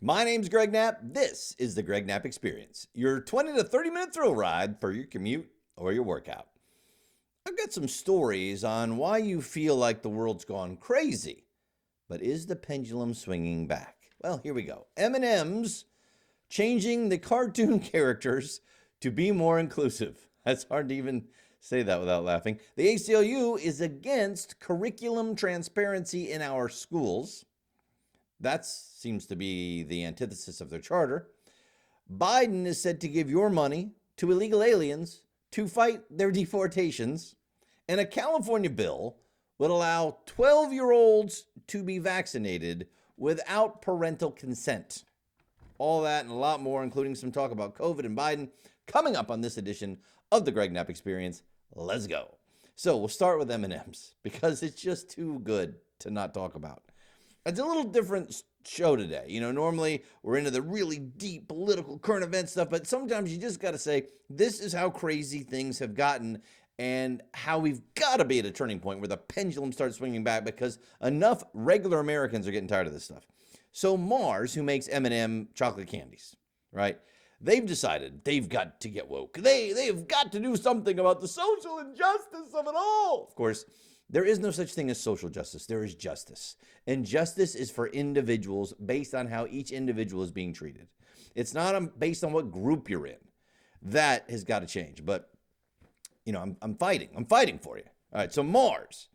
My name's Greg Knapp. This is the Greg Knapp Experience, your 20 to 30 minute thrill ride for your commute or your workout. I've got some stories on why you feel like the world's gone crazy, but is the pendulum swinging back? Well, here we go. M&M's changing the cartoon characters to be more inclusive. That's hard to even say that without laughing. The ACLU is against curriculum transparency in our schools. That seems to be the antithesis of their charter. Biden is said to give your money to illegal aliens to fight their deportations. And a California bill would allow 12-year-olds to be vaccinated without parental consent. All that and a lot more, including some talk about COVID and Biden, coming up on this edition of the Greg Knapp Experience. Let's go. So we'll start with M&M's because it's just too good to not talk about. It's a little different show today. You know, normally we're into the really deep political current event stuff, but sometimes you just got to say, this is how crazy things have gotten and how we've got to be at a turning point where the pendulum starts swinging back because enough regular Americans are getting tired of this stuff. So Mars, who makes M&M chocolate candies, right? They've decided they've got to get woke. They've got to do something about the social injustice of it all. Of course, there is no such thing as social justice. There is justice. And justice is for individuals based on how each individual is being treated. It's not based on what group you're in. That has got to change. But, you know, I'm fighting. I'm fighting for you. All right, so Mars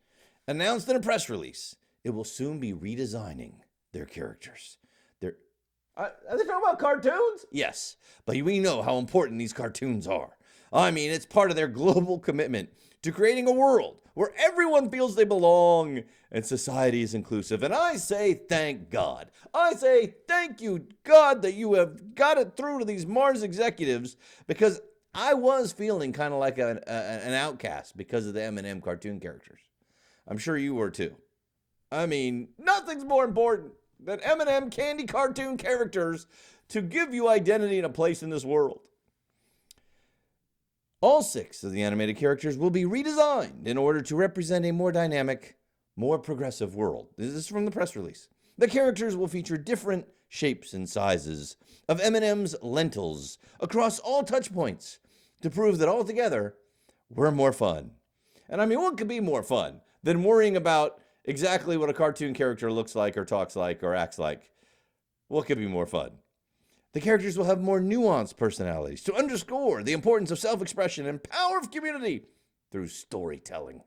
announced in a press release it will soon be redesigning their characters. Are they talking about cartoons? Yes, but we know how important these cartoons are. I mean, it's part of their global commitment to creating a world where everyone feels they belong and society is inclusive. And I say, thank God. I say, thank you, God, that you have got it through to these Mars executives, because I was feeling kind of like an outcast because of the M&M cartoon characters. I'm sure you were too. I mean, nothing's more important than M&M candy cartoon characters to give you identity and a place in this world. All 6 of the animated characters will be redesigned in order to represent a more dynamic, more progressive world. This is from the press release. The characters will feature different shapes and sizes of M&M's lentils across all touch points to prove that altogether, we're more fun. And I mean, what could be more fun than worrying about exactly what a cartoon character looks like or talks like or acts like? What could be more fun? The characters will have more nuanced personalities to underscore the importance of self-expression and power of community through storytelling.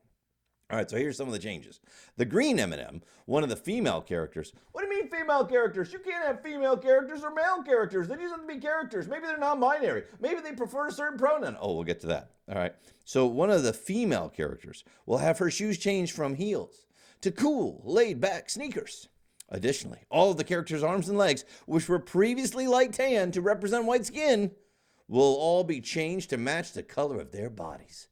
All right, so here's some of the changes. The green M&M, one of the female characters. What do you mean female characters? You can't have female characters or male characters. They just have to be characters. Maybe they're non-binary. Maybe they prefer a certain pronoun. Oh, we'll get to that. All right. So one of the female characters will have her shoes changed from heels to cool, laid-back sneakers. Additionally, all of the characters' arms and legs, which were previously light tan to represent white skin, will all be changed to match the color of their bodies.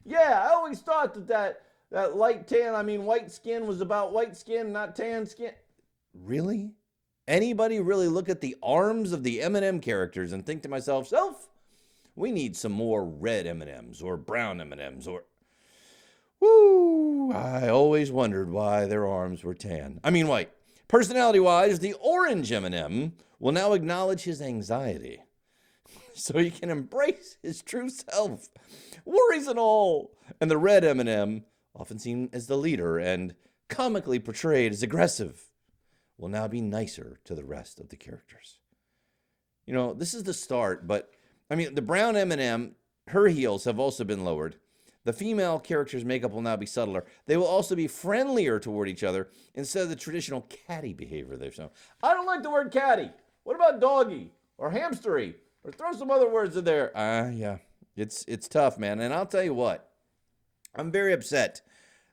Yeah, I always thought that light tan, white skin was about white skin, not tan skin. Really? Anybody really look at the arms of the M&M characters and think to myself, we need some more red M&Ms or brown M&Ms or... Woo! I always wondered why their arms were white. Personality-wise, the orange M&M will now acknowledge his anxiety so he can embrace his true self, worries and all. And the red M&M, often seen as the leader and comically portrayed as aggressive, will now be nicer to the rest of the characters. You know, this is the start, but, the brown M&M, her heels have also been lowered. The female character's makeup will now be subtler. They will also be friendlier toward each other instead of the traditional catty behavior they've shown. I don't like the word catty. What about doggy or hamstery? Or throw some other words in there. Yeah, it's tough, man. And I'll tell you what, I'm very upset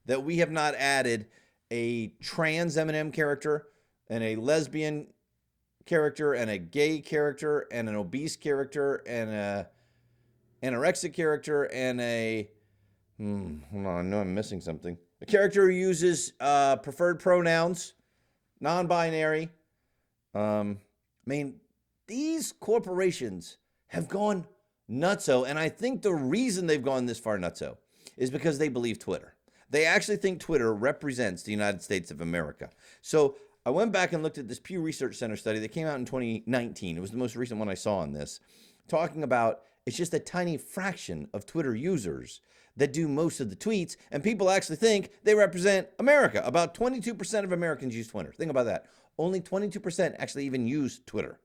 that we have not added a trans M&M character and a lesbian character and a gay character and an obese character and a anorexic character and a... hold on, I know I'm missing something. A character who uses preferred pronouns, non-binary. These corporations have gone nutso, and I think the reason they've gone this far nutso is because they believe Twitter. They actually think Twitter represents the United States of America. So I went back and looked at this Pew Research Center study that came out in 2019. It was the most recent one I saw on this, talking about it's just a tiny fraction of Twitter users that do most of the tweets, and people actually think they represent America. About 22% of Americans use Twitter. Think about that. Only 22% actually even use Twitter.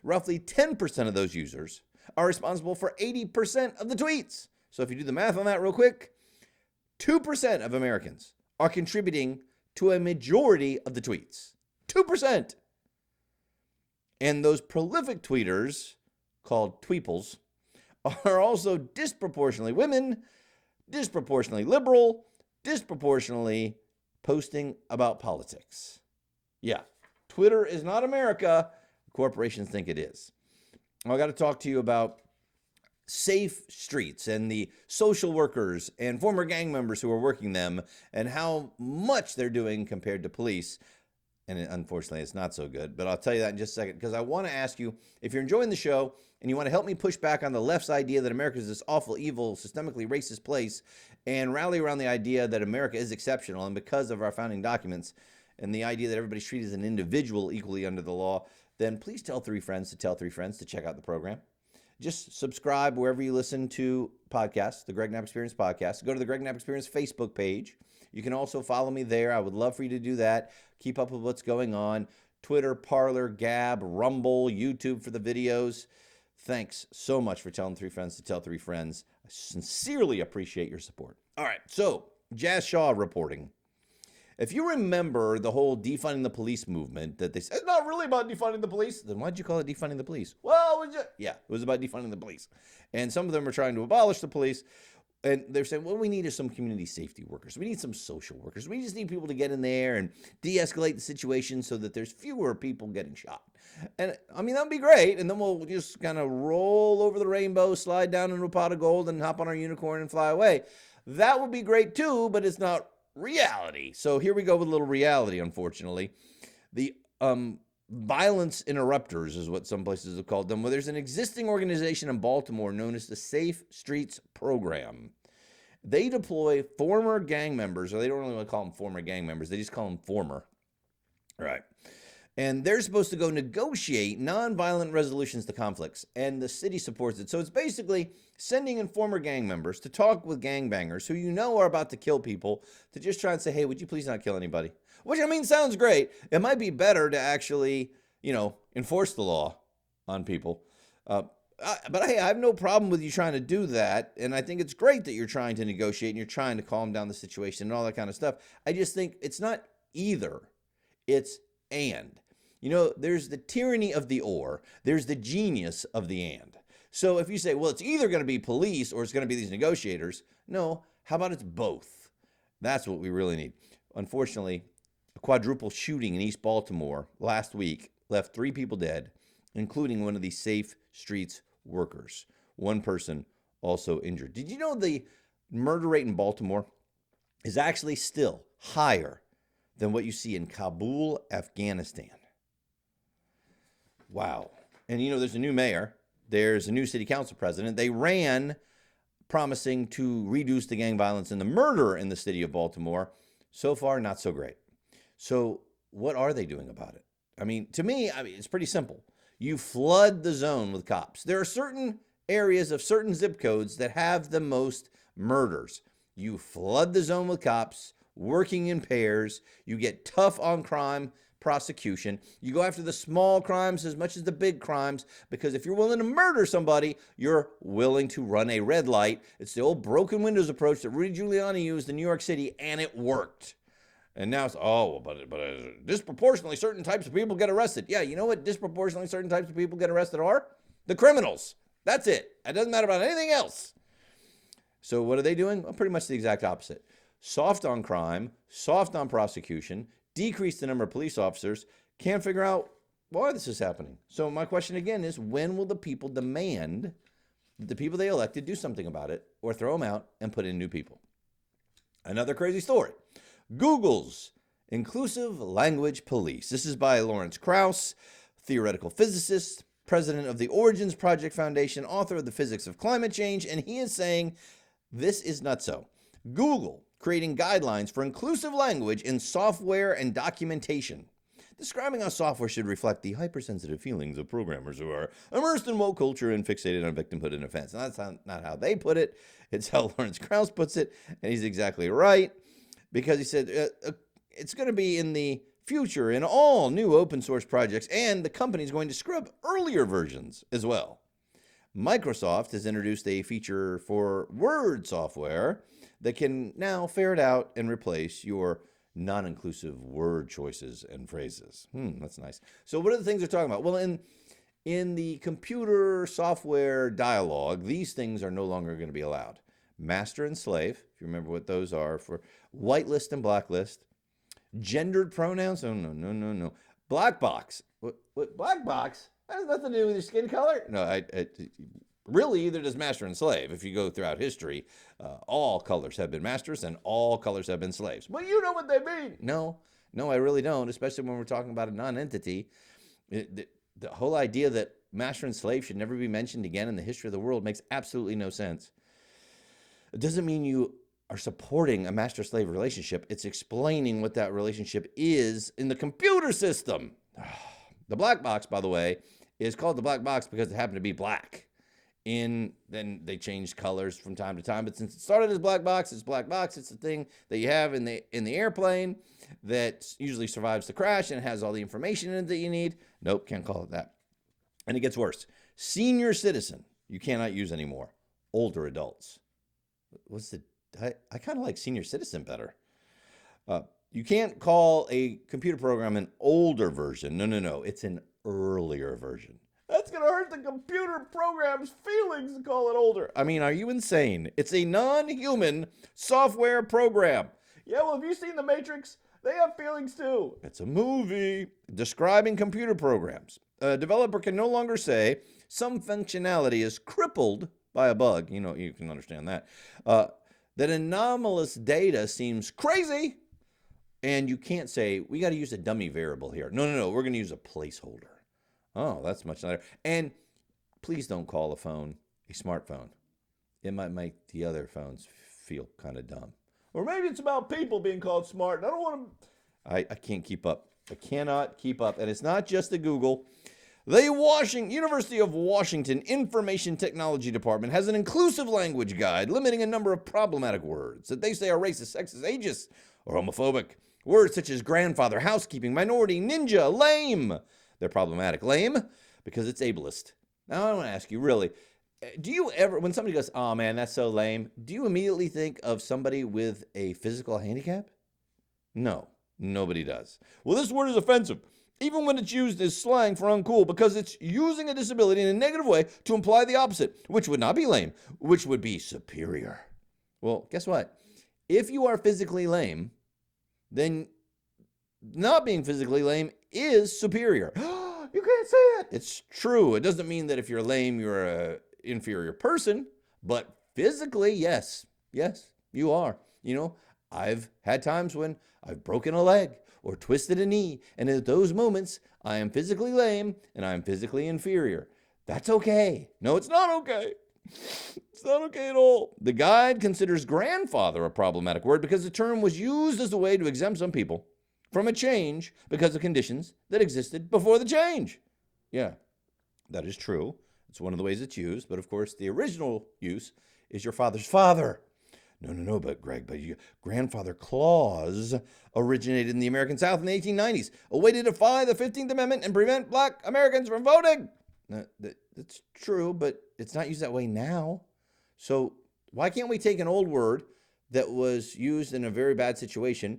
Roughly 10% of those users are responsible for 80% of the tweets. So if you do the math on that real quick, 2% of Americans are contributing to a majority of the tweets. 2%. And those prolific tweeters, called tweeples, are also disproportionately women, disproportionately liberal, disproportionately posting about politics. Yeah, Twitter is not America. Corporations think it is. I got to talk to you about safe streets and the social workers and former gang members who are working them and how much they're doing compared to police. And unfortunately, it's not so good. But I'll tell you that in just a second, because I want to ask you, if you're enjoying the show and you want to help me push back on the left's idea that America is this awful, evil, systemically racist place, and rally around the idea that America is exceptional, and because of our founding documents and the idea that everybody's treated as an individual equally under the law, then please tell 3 friends to tell 3 friends to check out the program. Just subscribe wherever you listen to podcasts, the Greg Knapp Experience podcast. Go to the Greg Knapp Experience Facebook page. You can also follow me there. I would love for you to do that. Keep up with what's going on. Twitter, Parler, Gab, Rumble, YouTube for the videos. Thanks so much for telling 3 friends to tell 3 friends. I sincerely appreciate your support. All right, so Jazz Shaw reporting. If you remember the whole defunding the police movement that they said, it's not really about defunding the police, then why'd you call it defunding the police? Well, it was about defunding the police. And some of them are trying to abolish the police. And they're saying, what we need is some community safety workers. We need some social workers. We just need people to get in there and de-escalate the situation so that there's fewer people getting shot. And I mean, that would be great. And then we'll just kind of roll over the rainbow, slide down into a pot of gold and hop on our unicorn and fly away. That would be great too, but it's not reality. So here we go with a little reality, unfortunately. The violence interrupters is what some places have called them. Well, there's an existing organization in Baltimore known as the Safe Streets Program. They deploy former gang members, or they don't really want to call them former gang members. They just call them former. Right. And they're supposed to go negotiate nonviolent resolutions to conflicts, and the city supports it. So it's basically sending in former gang members to talk with gangbangers who you know are about to kill people to just try and say, hey, would you please not kill anybody? Which, I mean, sounds great. It might be better to actually, enforce the law on people. But hey, I have no problem with you trying to do that. And I think it's great that you're trying to negotiate and you're trying to calm down the situation and all that kind of stuff. I just think it's not either. It's and. There's the tyranny of the or. There's the genius of the and. So if you say, well, it's either going to be police or it's going to be these negotiators. No, how about it's both? That's what we really need. Unfortunately, a quadruple shooting in East Baltimore last week left 3 people dead, including one of the Safe Streets workers. 1 person also injured. Did you know the murder rate in Baltimore is actually still higher than what you see in Kabul, Afghanistan? Wow. And there's a new mayor. There's a new city council president. They ran promising to reduce the gang violence and the murder in the city of Baltimore. So far, not so great. So what are they doing about it? To me, it's pretty simple. You flood the zone with cops. There are certain areas of certain zip codes that have the most murders. You flood the zone with cops, working in pairs. You get tough on crime prosecution. You go after the small crimes as much as the big crimes, because if you're willing to murder somebody, you're willing to run a red light. It's the old broken windows approach that Rudy Giuliani used in New York City, and it worked. And now it's, but disproportionately certain types of people get arrested. Yeah, you know what disproportionately certain types of people get arrested are? The criminals. That's it. It doesn't matter about anything else. So what are they doing? Well, pretty much the exact opposite. Soft on crime, soft on prosecution, decrease the number of police officers, can't figure out why this is happening. So my question again is, when will the people demand that the people they elected do something about it, or throw them out and put in new people? Another crazy story. Google's Inclusive Language Police. This is by Lawrence Krauss, theoretical physicist, president of the Origins Project Foundation, author of The Physics of Climate Change, and he is saying this is nutso. Google creating guidelines for inclusive language in software and documentation. describing how software should reflect the hypersensitive feelings of programmers who are immersed in woke culture and fixated on victimhood and offense. And that's not how they put it. It's how Lawrence Krauss puts it, and he's exactly right, because he said it's going to be in the future in all new open source projects, and the company is going to scrub earlier versions as well. Microsoft has introduced a feature for Word software that can now ferret out and replace your non-inclusive word choices and phrases. That's nice. So what are the things they're talking about? Well, in the computer software dialogue, these things are no longer going to be allowed. Master and slave, if you remember what those are, for whitelist and blacklist. Gendered pronouns? Oh, no. Black box. What black box? That has nothing to do with your skin color. No, really, either does master and slave. If you go throughout history, all colors have been masters and all colors have been slaves. But you know what they mean. No, I really don't, especially when we're talking about a non-entity. The whole idea that master and slave should never be mentioned again in the history of the world makes absolutely no sense. It doesn't mean you are supporting a master-slave relationship. It's explaining what that relationship is in the computer system. The black box, by the way, is called the black box because it happened to be black. Then they changed colors from time to time, but since it started as black box, it's black box. It's the thing that you have in the airplane that usually survives the crash and it has all the information in it that you need. Nope, can't call it that. And it gets worse. Senior citizen, you cannot use anymore. Older adults. I kind of like senior citizen better. You can't call a computer program an older version. No. It's an earlier version. That's going to hurt the computer program's feelings to call it older. I mean, are you insane? It's a non-human software program. Yeah, well, have you seen The Matrix? They have feelings too. It's a movie describing computer programs. A developer can no longer say some functionality is crippled by a bug. You can understand that. That anomalous data seems crazy. And you can't say, we got to use a dummy variable here. No. We're going to use a placeholder. Oh, that's much better. And please don't call a phone a smartphone. It might make the other phones feel kind of dumb. Or maybe it's about people being called smart. And I don't want to. I can't keep up. I cannot keep up. And it's not just the Google. The University of Washington Information Technology Department has an inclusive language guide limiting a number of problematic words that they say are racist, sexist, ageist, or homophobic. Words such as grandfather, housekeeping, minority, ninja, lame. They're problematic. Lame because it's ableist. Now I want to ask you, really, do you ever, when somebody goes, oh man, that's so lame, do you immediately think of somebody with a physical handicap? No, nobody does. Well, this word is offensive, even when it's used as slang for uncool, because it's using a disability in a negative way to imply the opposite, which would not be lame, which would be superior. Well, guess what? If you are physically lame, then not being physically lame is superior. You can't say it. It's true. It doesn't mean that if you're lame, you're an inferior person, but physically, yes, you are. I've had times when I've broken a leg or twisted a knee, and at those moments, I am physically lame and I'm physically inferior. That's okay. No, it's not okay. It's not okay at all. The guide considers grandfather a problematic word because the term was used as a way to exempt some people from a change because of conditions that existed before the change. Yeah, that is true. It's one of the ways it's used, but of course the original use is your father's father. No, but Greg, grandfather clause originated in the American South in the 1890s, a way to defy the 15th Amendment and prevent black Americans from voting. That's true, but it's not used that way now. So why can't we take an old word that was used in a very bad situation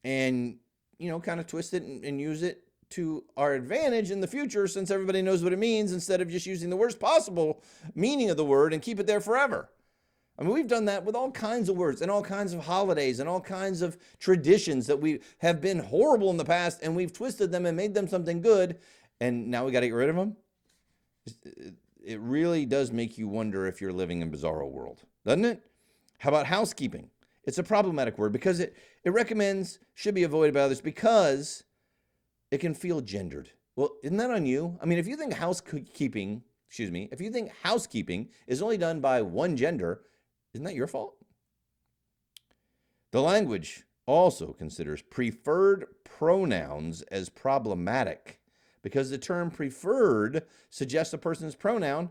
and, kind of twist it and use it to our advantage in the future, since everybody knows what it means, instead of just using the worst possible meaning of the word and keep it there forever? I mean, we've done that with all kinds of words and all kinds of holidays and all kinds of traditions that we have been horrible in the past, and we've twisted them and made them something good, and now we got to get rid of them. It really does make you wonder if you're living in a bizarro world, doesn't it? How about housekeeping? It's a problematic word because it should be avoided by others because it can feel gendered. Well, isn't that on you? I mean, if you think housekeeping is only done by one gender, isn't that your fault? The language also considers preferred pronouns as problematic because the term preferred suggests a person's pronoun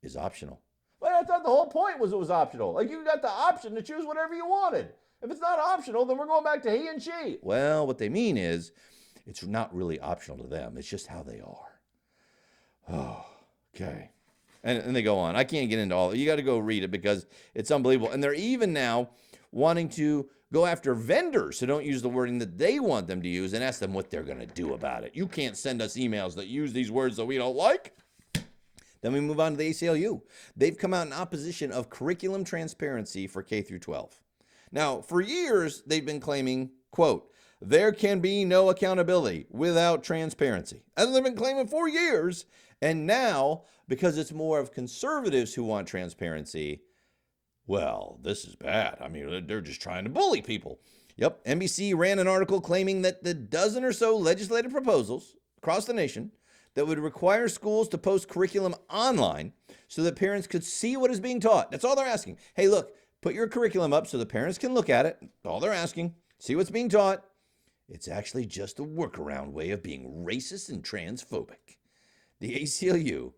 is optional. Well, I thought the whole point was it was optional. Like you got the option to choose whatever you wanted. If it's not optional, then we're going back to he and she. Well, what they mean is it's not really optional to them. It's just how they are. Oh, okay. And they go on. I can't get into all. You got to go read it because it's unbelievable. And they're even now wanting to go after vendors who don't use the wording that they want them to use and ask them what they're going to do about it. You can't send us emails that use these words that we don't like. Then we move on to the ACLU. They've come out in opposition of curriculum transparency for K through 12. Now, for years, they've been claiming, quote, there can be no accountability without transparency. And they've been claiming for years. And now, because it's more of conservatives who want transparency, well, this is bad. I mean, they're just trying to bully people. Yep, NBC ran an article claiming that the dozen or so legislative proposals across the nation that would require schools to post curriculum online so that parents could see what is being taught. That's all they're asking. Hey, look, put your curriculum up so the parents can look at it. That's all they're asking. See what's being taught. It's actually just a workaround way of being racist and transphobic. The ACLU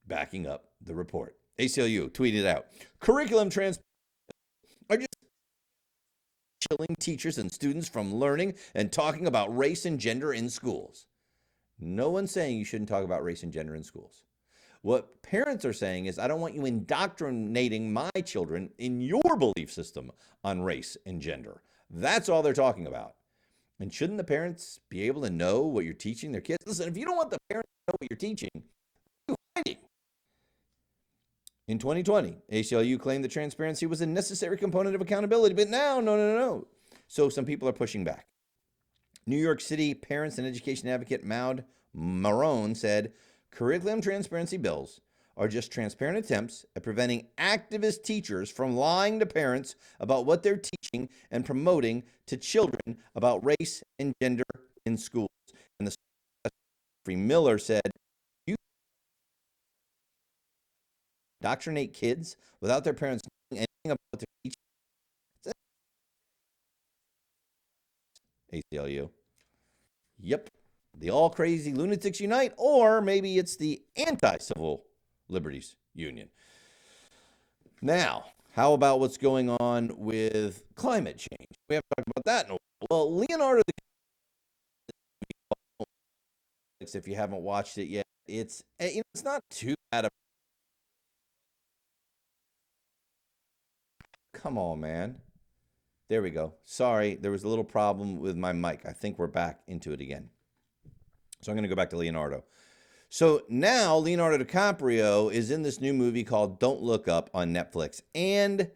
backing up the report. ACLU tweeted out, curriculum trans are just chilling teachers and students from learning and talking about race and gender in schools. No one's saying you shouldn't talk about race and gender in schools. What parents are saying is, I don't want you indoctrinating my children in your belief system on race and gender. That's all they're talking about. And shouldn't the parents be able to know what you're teaching their kids? Listen, if you don't want the parents to know what you're teaching, you're hiding. In 2020, ACLU claimed that transparency was a necessary component of accountability, but now, no. So some people are pushing back. New York City parents and education advocate Maud Marone said, curriculum transparency bills are just transparent attempts at preventing activist teachers from lying to parents about what they're teaching and promoting to children about race and gender in schools. And the Secretary Miller said, you indoctrinate kids without their parents knowing anything about what they're teaching. ACLU. Yep. The all crazy lunatics unite, or maybe it's the anti-civil liberties union. Now, how about what's going on with climate change? We haven't talked about that in a while. Well, Leonardo DiCaprio, if you haven't watched it yet, it's not too bad. Come on, man. There we go. Sorry, there was a little problem with my mic. I think we're back into it again. So I'm going to go back to Leonardo. So now Leonardo DiCaprio is in this new movie called Don't Look Up on Netflix. And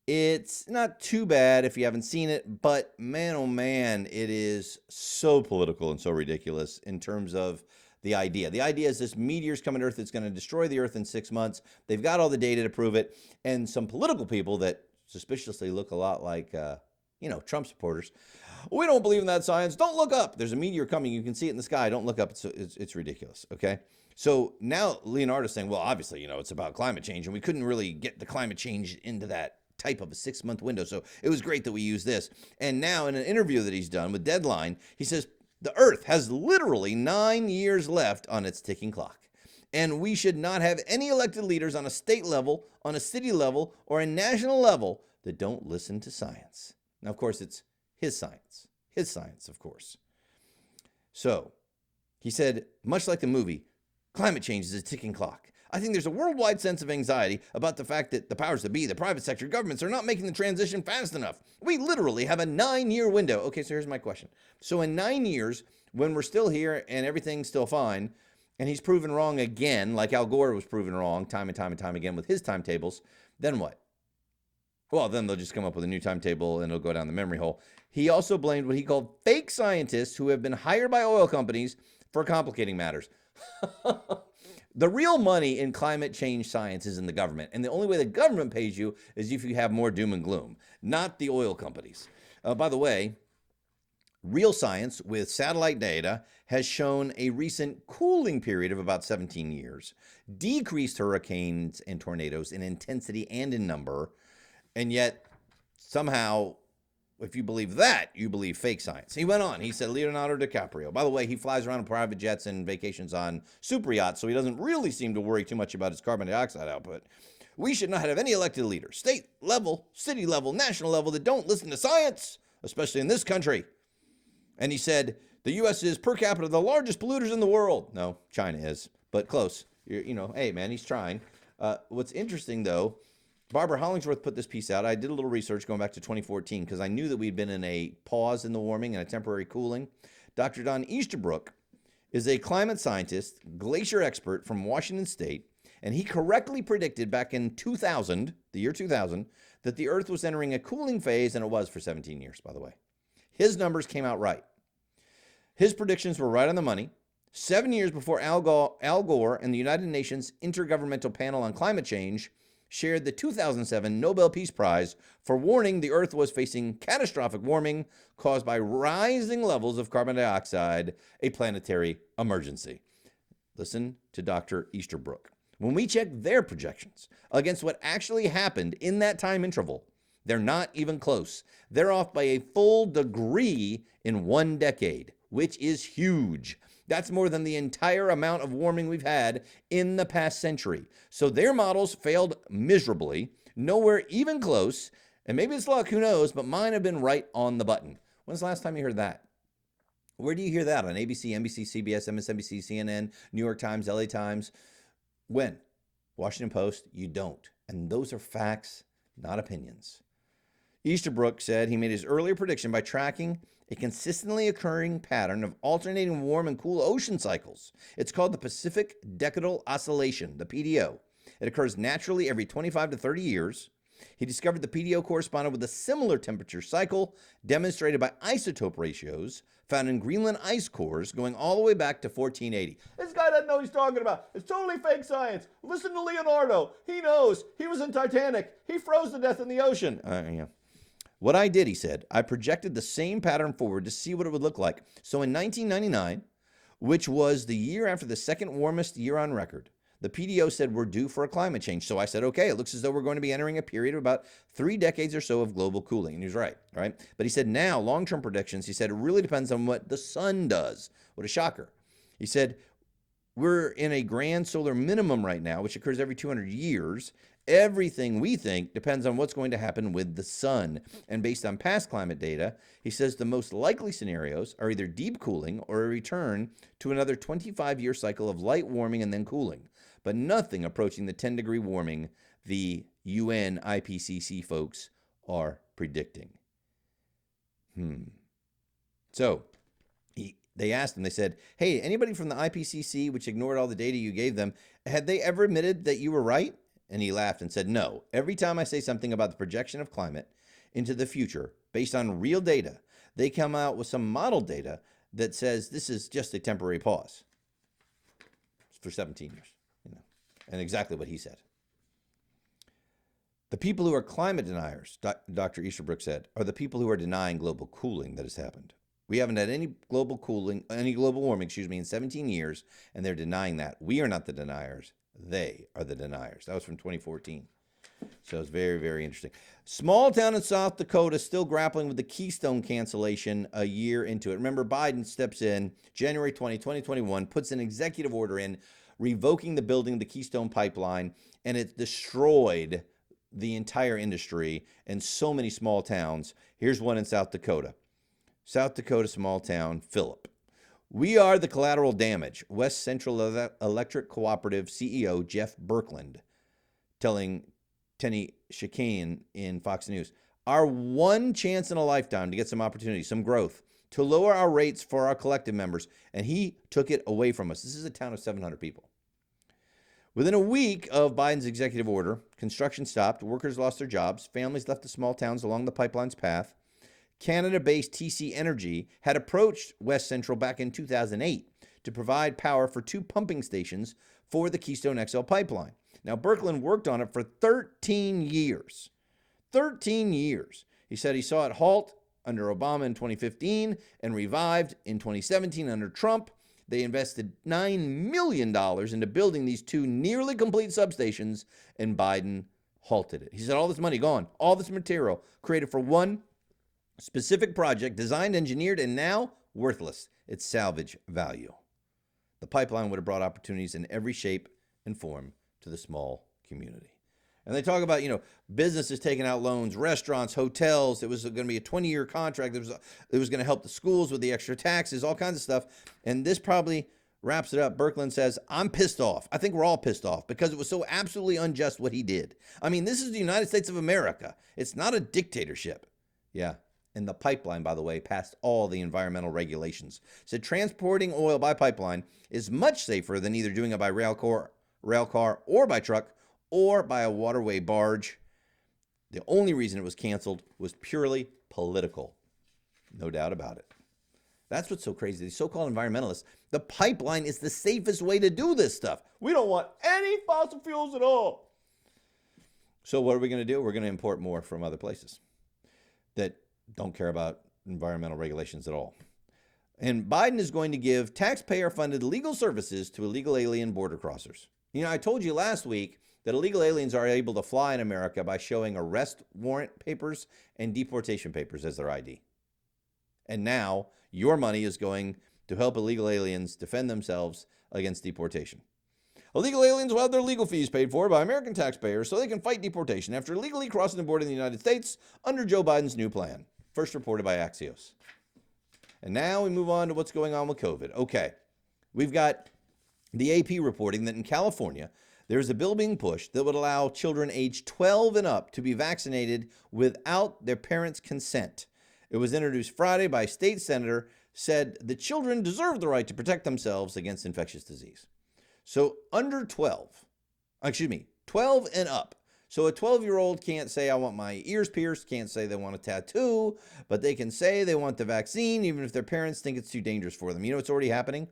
it's not too bad if you haven't seen it, but man, oh man, it is so political and so ridiculous in terms of the idea. The idea is this meteor's coming to Earth that's going to destroy the Earth in 6 months. They've got all the data to prove it. And some political people that suspiciously look a lot like, Trump supporters. We don't believe in that science. Don't look up. There's a meteor coming. You can see it in the sky. Don't look up. It's ridiculous. Okay. So now Leonardo's saying, well, obviously, it's about climate change, and we couldn't really get the climate change into that type of a 6-month window. So it was great that we used this. And now in an interview that he's done with Deadline, he says the Earth has literally 9 years left on its ticking clock. And we should not have any elected leaders on a state level, on a city level, or a national level that don't listen to science. Now, of course, it's his science, of course. So he said, much like the movie, climate change is a ticking clock. I think there's a worldwide sense of anxiety about the fact that the powers that be, the private sector, governments are not making the transition fast enough. We literally have a 9-year window. Okay, so here's my question. So in 9 years, when we're still here and everything's still fine, and he's proven wrong again, like Al Gore was proven wrong time and time again with his timetables, then what? Well, then they'll just come up with a new timetable and it'll go down the memory hole. He also blamed what he called fake scientists who have been hired by oil companies for complicating matters. The real money in climate change science is in the government. And the only way the government pays you is if you have more doom and gloom, not the oil companies. By the way, real science with satellite data has shown a recent cooling period of about 17 years, decreased hurricanes and tornadoes in intensity and in number, and yet somehow if you believe that, you believe fake science. He went on. He said, Leonardo DiCaprio. By the way, he flies around in private jets and vacations on super yachts, so he doesn't really seem to worry too much about his carbon dioxide output. We should not have any elected leaders, state level, city level, national level, that don't listen to science, especially in this country. And he said, the U.S. is per capita the largest polluters in the world. No, China is, but close. Hey, man, he's trying. What's interesting, though, Barbara Hollingsworth put this piece out. I did a little research going back to 2014 because I knew that we'd been in a pause in the warming and a temporary cooling. Dr. Don Easterbrook is a climate scientist, glacier expert from Washington State, and he correctly predicted back in 2000, the year 2000, that the Earth was entering a cooling phase, and it was for 17 years, by the way. His numbers came out right. His predictions were right on the money. 7 years before Al Gore and the United Nations Intergovernmental Panel on Climate Change shared the 2007 Nobel Peace Prize for warning the Earth was facing catastrophic warming caused by rising levels of carbon dioxide, a planetary emergency. Listen to Dr. Easterbrook. When we check their projections against what actually happened in that time interval, they're not even close. They're off by a full degree in 1 decade, which is huge. That's more than the entire amount of warming we've had in the past century. So their models failed miserably, nowhere even close, and maybe it's luck, who knows, but mine have been right on the button. When's the last time you heard that? Where do you hear that? On ABC, NBC, CBS, MSNBC, CNN, New York Times, LA Times? When? Washington Post? You don't. And those are facts, not opinions. Easterbrook said he made his earlier prediction by tracking a consistently occurring pattern of alternating warm and cool ocean cycles. It's called the Pacific Decadal Oscillation, the PDO. It occurs naturally every 25 to 30 years. He discovered the PDO corresponded with a similar temperature cycle demonstrated by isotope ratios found in Greenland ice cores going all the way back to 1480. This guy doesn't know what he's talking about. It's totally fake science. Listen to Leonardo. He knows. He was in Titanic. He froze to death in the ocean. Yeah. What I did, he said, I projected the same pattern forward to see what it would look like. So in 1999, which was the year after the second warmest year on record, the PDO said we're due for a climate change. So I said, okay, it looks as though we're going to be entering a period of about 3 decades or so of global cooling. And he was right? But he said now, long-term predictions, he said it really depends on what the sun does. What a shocker. He said, we're in a grand solar minimum right now, which occurs every 200 years. Everything we think depends on what's going to happen with the sun. And based on past climate data, he says the most likely scenarios are either deep cooling or a return to another 25-year cycle of light warming and then cooling, but nothing approaching the 10-degree warming the UN IPCC folks are predicting. So they asked him, they said, hey, anybody from the IPCC, which ignored all the data you gave them, had they ever admitted that you were right? And he laughed and said, no. Every time I say something about the projection of climate into the future based on real data, they come out with some model data that says this is just a temporary pause for 17 years. And exactly what he said. The people who are climate deniers, Dr. Easterbrook said, are the people who are denying global cooling that has happened. We haven't had any global warming, in 17 years, and they're denying that. We are not the deniers. They are the deniers. That was from 2014. So it's very, very interesting. Small town in South Dakota still grappling with the Keystone cancellation a year into it. Remember, Biden steps in January 2021, puts an executive order in revoking the building of the Keystone pipeline, and it destroyed the entire industry and so many small towns. Here's one in South Dakota. South Dakota small town, Phillip. We are the collateral damage, West Central Electric Cooperative CEO Jeff Berkland telling Tenny Chicane in Fox News. Our one chance in a lifetime to get some opportunity, some growth, to lower our rates for our collective members, and he took it away from us. This is a town of 700 people. Within a week of Biden's executive order, construction stopped, workers lost their jobs, families left the small towns along the pipeline's path. Canada-based TC Energy had approached West Central back in 2008 to provide power for 2 pumping stations for the Keystone XL pipeline. Now, Berkland worked on it for 13 years. 13 years. He said he saw it halt under Obama in 2015 and revived in 2017 under Trump. They invested $9 million into building these 2 nearly complete substations, and Biden halted it. He said all this money gone, all this material created for one Specific project, designed, engineered, and now worthless. It's salvage value. The pipeline would have brought opportunities in every shape and form to the small community. And they talk about, businesses taking out loans, restaurants, hotels. It was going to be a 20-year contract. It was going to help the schools with the extra taxes, all kinds of stuff. And this probably wraps it up. Birkeland says, I'm pissed off. I think we're all pissed off because it was so absolutely unjust what he did. I mean, this is the United States of America. It's not a dictatorship. Yeah. And the pipeline, by the way, passed all the environmental regulations. Said transporting oil by pipeline is much safer than either doing it by rail car or by truck or by a waterway barge. The only reason it was canceled was purely political. No doubt about it. That's what's so crazy. These so-called environmentalists, the pipeline is the safest way to do this stuff. We don't want any fossil fuels at all. So what are we going to do? We're going to import more from other places that don't care about environmental regulations at all. And Biden is going to give taxpayer-funded legal services to illegal alien border crossers. I told you last week that illegal aliens are able to fly in America by showing arrest warrant papers and deportation papers as their ID. And now your money is going to help illegal aliens defend themselves against deportation. Illegal aliens will have their legal fees paid for by American taxpayers so they can fight deportation after illegally crossing the border in the United States under Joe Biden's new plan. First reported by Axios. And now we move on to what's going on with COVID. Okay, we've got the AP reporting that in California, there's a bill being pushed that would allow children aged 12 and up to be vaccinated without their parents' consent. It was introduced Friday by a state senator, said the children deserve the right to protect themselves against infectious disease. So under 12 and up. So a 12-year-old can't say, I want my ears pierced, can't say they want a tattoo, but they can say they want the vaccine, even if their parents think it's too dangerous for them. You know what's already happening?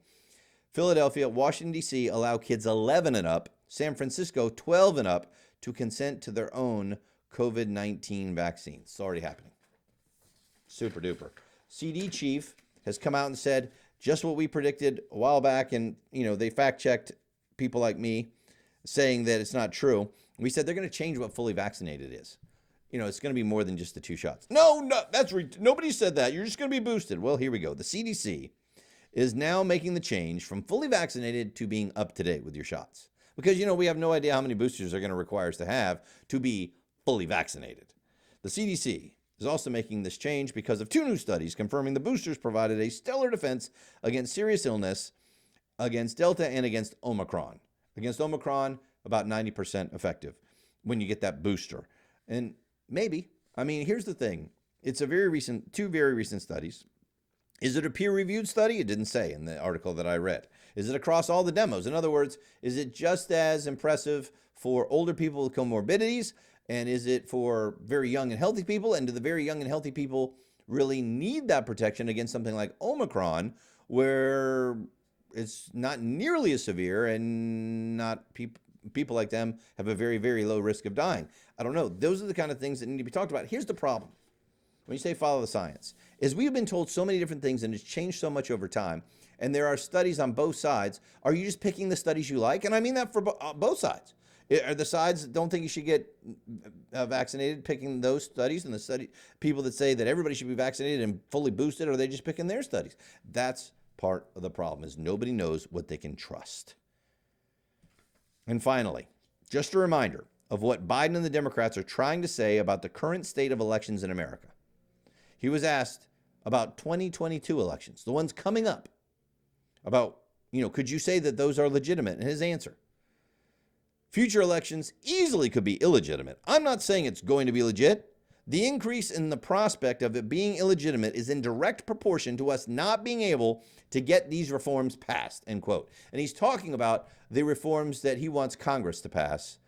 Philadelphia, Washington, D.C. allow kids 11 and up, San Francisco 12 and up, to consent to their own COVID-19 vaccines. It's already happening. Super duper. CD chief has come out and said just what we predicted a while back, and they fact-checked people like me saying that it's not true. We said they're going to change what fully vaccinated is. It's going to be more than just the 2 shots. No, nobody said that. You're just going to be boosted. Well, here we go. The CDC is now making the change from fully vaccinated to being up to date with your shots. Because, we have no idea how many boosters they're going to require us to have to be fully vaccinated. The CDC is also making this change because of 2 new studies confirming the boosters provided a stellar defense against serious illness, against Delta and against Omicron. Against Omicron, about 90% effective when you get that booster. And maybe, here's the thing. It's 2 very recent studies. Is it a peer-reviewed study? It didn't say in the article that I read. Is it across all the demos? In other words, is it just as impressive for older people with comorbidities? And is it for very young and healthy people? And do the very young and healthy people really need that protection against something like Omicron, where it's not nearly as severe and not people like them have a very, very low risk of dying? I don't know. Those are the kind of things that need to be talked about. Here's the problem. When you say follow the science, is we've been told so many different things and it's changed so much over time. And there are studies on both sides. Are you just picking the studies you like? And I mean that for both sides. Are the sides that don't think you should get vaccinated picking those studies, and the people that say that everybody should be vaccinated and fully boosted, or are they just picking their studies? That's part of the problem, is nobody knows what they can trust. And finally, just a reminder of what Biden and the Democrats are trying to say about the current state of elections in America. He was asked about 2022 elections, the ones coming up, about, could you say that those are legitimate? And his answer: future elections easily could be illegitimate. I'm not saying it's going to be legit. The increase in the prospect of it being illegitimate is in direct proportion to us not being able to get these reforms passed, end quote. And he's talking about the reforms that he wants Congress to pass.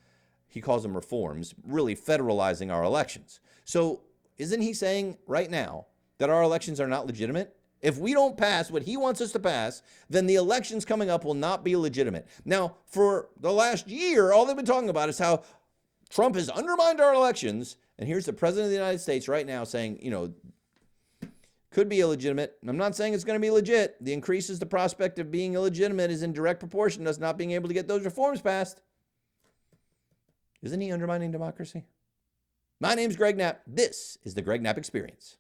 He calls them reforms, really federalizing our elections. So isn't he saying right now that our elections are not legitimate? If we don't pass what he wants us to pass, then the elections coming up will not be legitimate. Now, for the last year, all they've been talking about is how Trump has undermined our elections. And here's the president of the United States right now saying, could be illegitimate. I'm not saying it's going to be legit. The increases the prospect of being illegitimate is in direct proportion to us not being able to get those reforms passed. Isn't he undermining democracy? My name's Greg Knapp. This is the Greg Knapp Experience.